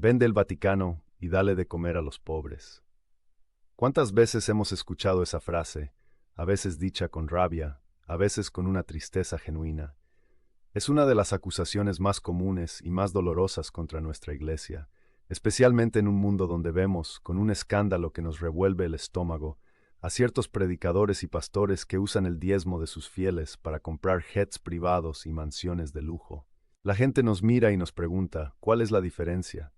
Vende el Vaticano y dale de comer a los pobres. ¿Cuántas veces hemos escuchado esa frase, a veces dicha con rabia, a veces con una tristeza genuina? Es una de las acusaciones más comunes y más dolorosas contra nuestra Iglesia, especialmente en un mundo donde vemos, con un escándalo que nos revuelve el estómago, a ciertos predicadores y pastores que usan el diezmo de sus fieles para comprar jets privados y mansiones de lujo. La gente nos mira y nos pregunta, ¿cuál es la diferencia?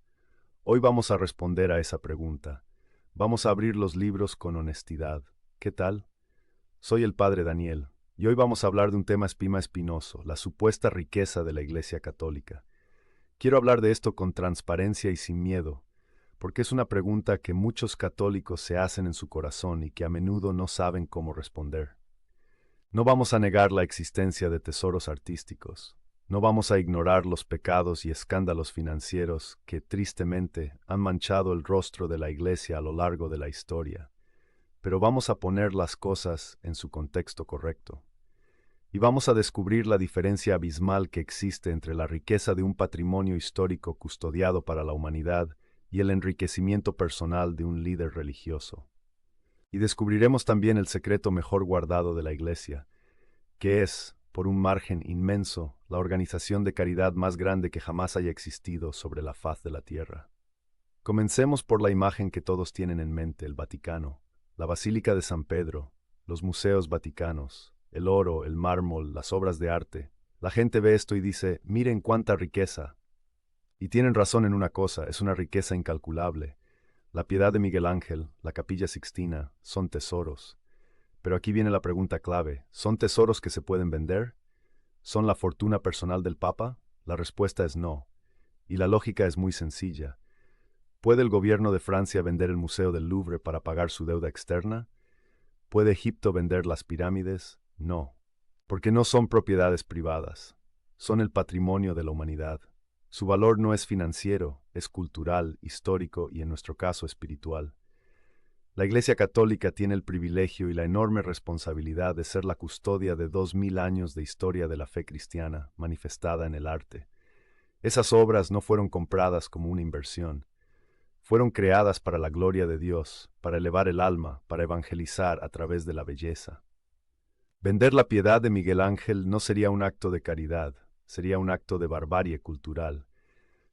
Hoy vamos a responder a esa pregunta. Vamos a abrir los libros con honestidad. ¿Qué tal? Soy el padre Daniel, y hoy vamos a hablar de un tema espinoso, la supuesta riqueza de la Iglesia Católica. Quiero hablar de esto con transparencia y sin miedo, porque es una pregunta que muchos católicos se hacen en su corazón y que a menudo no saben cómo responder. No vamos a negar la existencia de tesoros artísticos. No vamos a ignorar los pecados y escándalos financieros que, tristemente, han manchado el rostro de la Iglesia a lo largo de la historia. Pero vamos a poner las cosas en su contexto correcto. Y vamos a descubrir la diferencia abismal que existe entre la riqueza de un patrimonio histórico custodiado para la humanidad y el enriquecimiento personal de un líder religioso. Y descubriremos también el secreto mejor guardado de la Iglesia, que es, por un margen inmenso, la organización de caridad más grande que jamás haya existido sobre la faz de la tierra. Comencemos por la imagen que todos tienen en mente, el Vaticano, la Basílica de San Pedro, los museos vaticanos, el oro, el mármol, las obras de arte. La gente ve esto y dice, miren cuánta riqueza. Y tienen razón en una cosa, es una riqueza incalculable. La Piedad de Miguel Ángel, la Capilla Sixtina, son tesoros. Pero aquí viene la pregunta clave, ¿son tesoros que se pueden vender? ¿Son la fortuna personal del Papa? La respuesta es no. Y la lógica es muy sencilla. ¿Puede el gobierno de Francia vender el Museo del Louvre para pagar su deuda externa? ¿Puede Egipto vender las pirámides? No, porque no son propiedades privadas. Son el patrimonio de la humanidad. Su valor no es financiero, es cultural, histórico y en nuestro caso espiritual. La Iglesia Católica tiene el privilegio y la enorme responsabilidad de ser la custodia de 2000 años de historia de la fe cristiana, manifestada en el arte. Esas obras no fueron compradas como una inversión. Fueron creadas para la gloria de Dios, para elevar el alma, para evangelizar a través de la belleza. Vender la piedad de Miguel Ángel no sería un acto de caridad, sería un acto de barbarie cultural.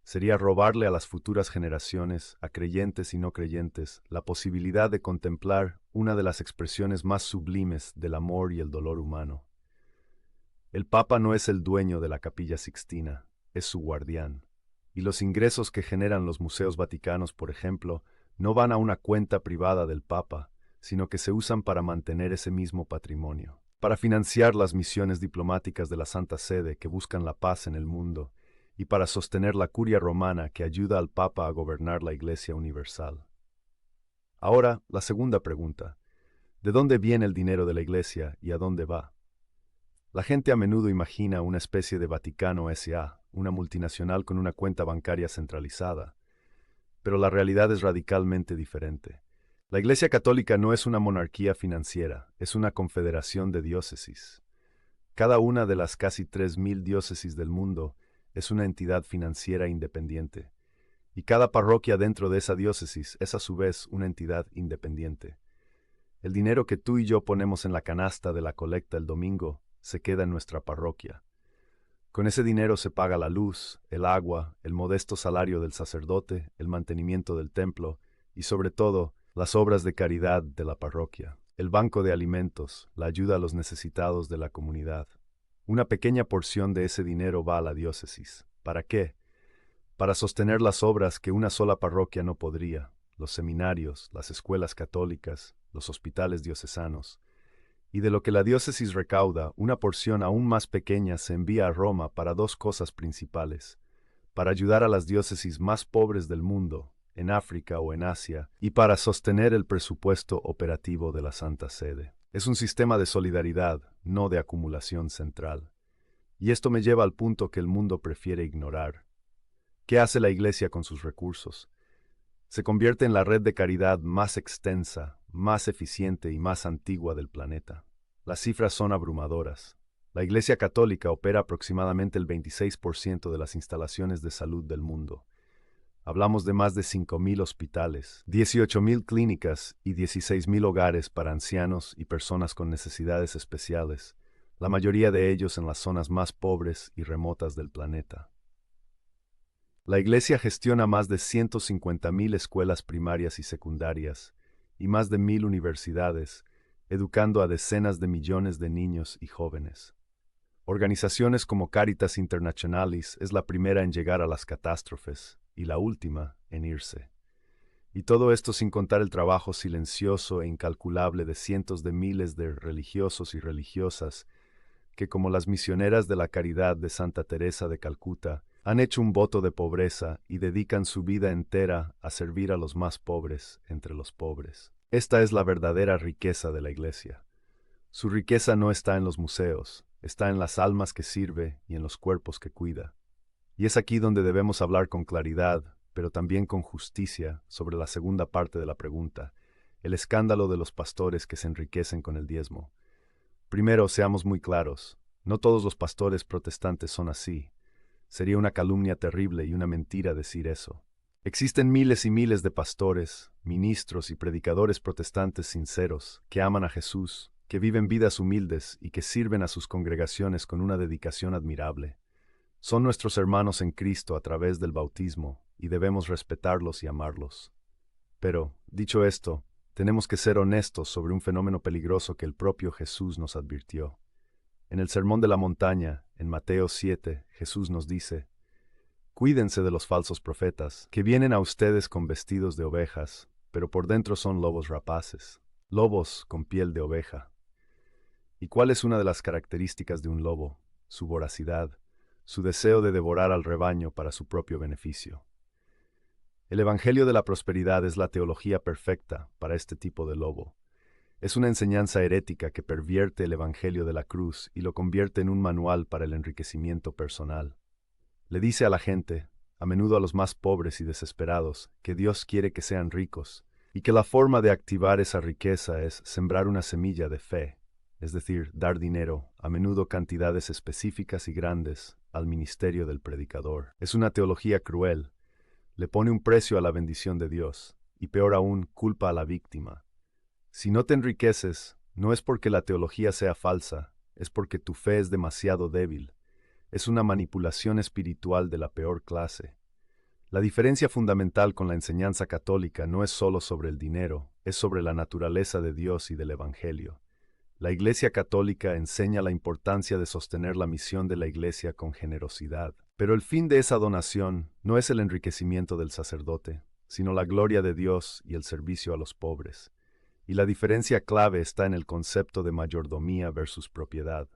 Sería robarle a las futuras generaciones, a creyentes y no creyentes, la posibilidad de contemplar una de las expresiones más sublimes del amor y el dolor humano. El Papa no es el dueño de la Capilla Sixtina, es su guardián. Y los ingresos que generan los museos vaticanos, por ejemplo, no van a una cuenta privada del Papa, sino que se usan para mantener ese mismo patrimonio, para financiar las misiones diplomáticas de la Santa Sede que buscan la paz en el mundo, y para sostener la curia romana que ayuda al Papa a gobernar la Iglesia universal. Ahora, la segunda pregunta. ¿De dónde viene el dinero de la Iglesia y a dónde va? La gente a menudo imagina una especie de Vaticano S.A., una multinacional con una cuenta bancaria centralizada, pero la realidad es radicalmente diferente. La Iglesia Católica no es una monarquía financiera, es una confederación de diócesis. Cada una de las casi 3000 diócesis del mundo es una entidad financiera independiente, y cada parroquia dentro de esa diócesis es a su vez una entidad independiente. El dinero que tú y yo ponemos en la canasta de la colecta el domingo se queda en nuestra parroquia. Con ese dinero se paga la luz, el agua, el modesto salario del sacerdote, el mantenimiento del templo y, sobre todo, las obras de caridad de la parroquia, el banco de alimentos, la ayuda a los necesitados de la comunidad. Una pequeña porción de ese dinero va a la diócesis. ¿Para qué? Para sostener las obras que una sola parroquia no podría, los seminarios, las escuelas católicas, los hospitales diocesanos. Y de lo que la diócesis recauda, una porción aún más pequeña se envía a Roma para dos cosas principales: para ayudar a las diócesis más pobres del mundo, en África o en Asia, y para sostener el presupuesto operativo de la Santa Sede. Es un sistema de solidaridad, no de acumulación central. Y esto me lleva al punto que el mundo prefiere ignorar. ¿Qué hace la Iglesia con sus recursos? Se convierte en la red de caridad más extensa, más eficiente y más antigua del planeta. Las cifras son abrumadoras. La Iglesia Católica opera aproximadamente el 26% de las instalaciones de salud del mundo. Hablamos de más de 5.000 hospitales, 18.000 clínicas y 16.000 hogares para ancianos y personas con necesidades especiales, la mayoría de ellos en las zonas más pobres y remotas del planeta. La Iglesia gestiona más de 150.000 escuelas primarias y secundarias y más de 1.000 universidades, educando a decenas de millones de niños y jóvenes. Organizaciones como Caritas Internationalis es la primera en llegar a las catástrofes y la última en irse. Y todo esto sin contar el trabajo silencioso e incalculable de cientos de miles de religiosos y religiosas que, como las misioneras de la caridad de Santa Teresa de Calcuta, han hecho un voto de pobreza y dedican su vida entera a servir a los más pobres entre los pobres. Esta es la verdadera riqueza de la Iglesia. Su riqueza no está en los museos, está en las almas que sirve y en los cuerpos que cuida. Y es aquí donde debemos hablar con claridad, pero también con justicia, sobre la segunda parte de la pregunta, el escándalo de los pastores que se enriquecen con el diezmo. Primero, seamos muy claros, no todos los pastores protestantes son así. Sería una calumnia terrible y una mentira decir eso. Existen miles y miles de pastores, ministros y predicadores protestantes sinceros, que aman a Jesús, que viven vidas humildes y que sirven a sus congregaciones con una dedicación admirable. Son nuestros hermanos en Cristo a través del bautismo, y debemos respetarlos y amarlos. Pero, dicho esto, tenemos que ser honestos sobre un fenómeno peligroso que el propio Jesús nos advirtió. En el Sermón de la Montaña, en Mateo 7, Jesús nos dice: Cuídense de los falsos profetas, que vienen a ustedes con vestidos de ovejas, pero por dentro son lobos rapaces, lobos con piel de oveja. ¿Y cuál es una de las características de un lobo? Su voracidad, su deseo de devorar al rebaño para su propio beneficio. El Evangelio de la Prosperidad es la teología perfecta para este tipo de lobo. Es una enseñanza herética que pervierte el Evangelio de la cruz y lo convierte en un manual para el enriquecimiento personal. Le dice a la gente, a menudo a los más pobres y desesperados, que Dios quiere que sean ricos, y que la forma de activar esa riqueza es sembrar una semilla de fe, es decir, dar dinero, a menudo cantidades específicas y grandes, al ministerio del predicador. Es una teología cruel. Le pone un precio a la bendición de Dios, y peor aún, culpa a la víctima. Si no te enriqueces, no es porque la teología sea falsa, es porque tu fe es demasiado débil. Es una manipulación espiritual de la peor clase. La diferencia fundamental con la enseñanza católica no es solo sobre el dinero, es sobre la naturaleza de Dios y del Evangelio. La Iglesia Católica enseña la importancia de sostener la misión de la Iglesia con generosidad. Pero el fin de esa donación no es el enriquecimiento del sacerdote, sino la gloria de Dios y el servicio a los pobres. Y la diferencia clave está en el concepto de mayordomía versus propiedad.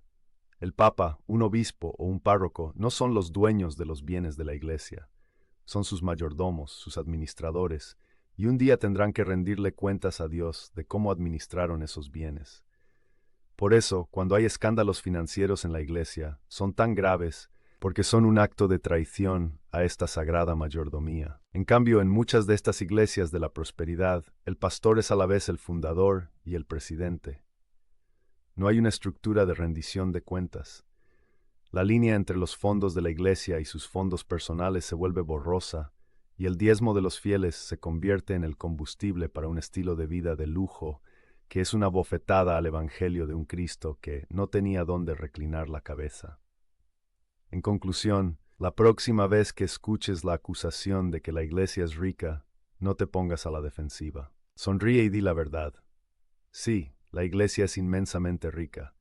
El Papa, un obispo o un párroco no son los dueños de los bienes de la Iglesia. Son sus mayordomos, sus administradores, y un día tendrán que rendirle cuentas a Dios de cómo administraron esos bienes. Por eso, cuando hay escándalos financieros en la Iglesia, son tan graves porque son un acto de traición a esta sagrada mayordomía. En cambio, en muchas de estas iglesias de la prosperidad, el pastor es a la vez el fundador y el presidente. No hay una estructura de rendición de cuentas. La línea entre los fondos de la Iglesia y sus fondos personales se vuelve borrosa, y el diezmo de los fieles se convierte en el combustible para un estilo de vida de lujo, que es una bofetada al Evangelio de un Cristo que no tenía dónde reclinar la cabeza. En conclusión, la próxima vez que escuches la acusación de que la Iglesia es rica, no te pongas a la defensiva. Sonríe y di la verdad. Sí, la Iglesia es inmensamente rica,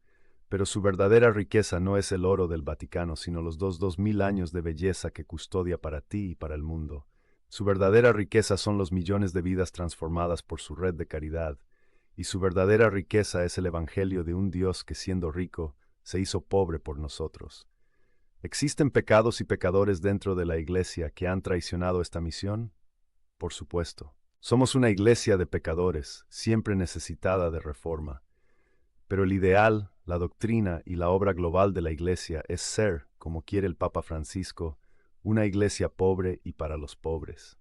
pero su verdadera riqueza no es el oro del Vaticano, sino los 2.000 años de belleza que custodia para ti y para el mundo. Su verdadera riqueza son los millones de vidas transformadas por su red de caridad, y su verdadera riqueza es el Evangelio de un Dios que, siendo rico, se hizo pobre por nosotros. ¿Existen pecados y pecadores dentro de la Iglesia que han traicionado esta misión? Por supuesto. Somos una iglesia de pecadores, siempre necesitada de reforma. Pero el ideal, la doctrina y la obra global de la Iglesia es ser, como quiere el Papa Francisco, una iglesia pobre y para los pobres.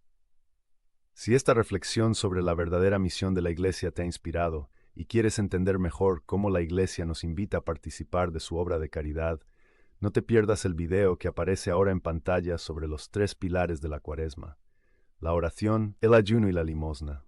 Si esta reflexión sobre la verdadera misión de la Iglesia te ha inspirado y quieres entender mejor cómo la Iglesia nos invita a participar de su obra de caridad, no te pierdas el video que aparece ahora en pantalla sobre los 3 pilares de la Cuaresma. la oración, el ayuno y la limosna.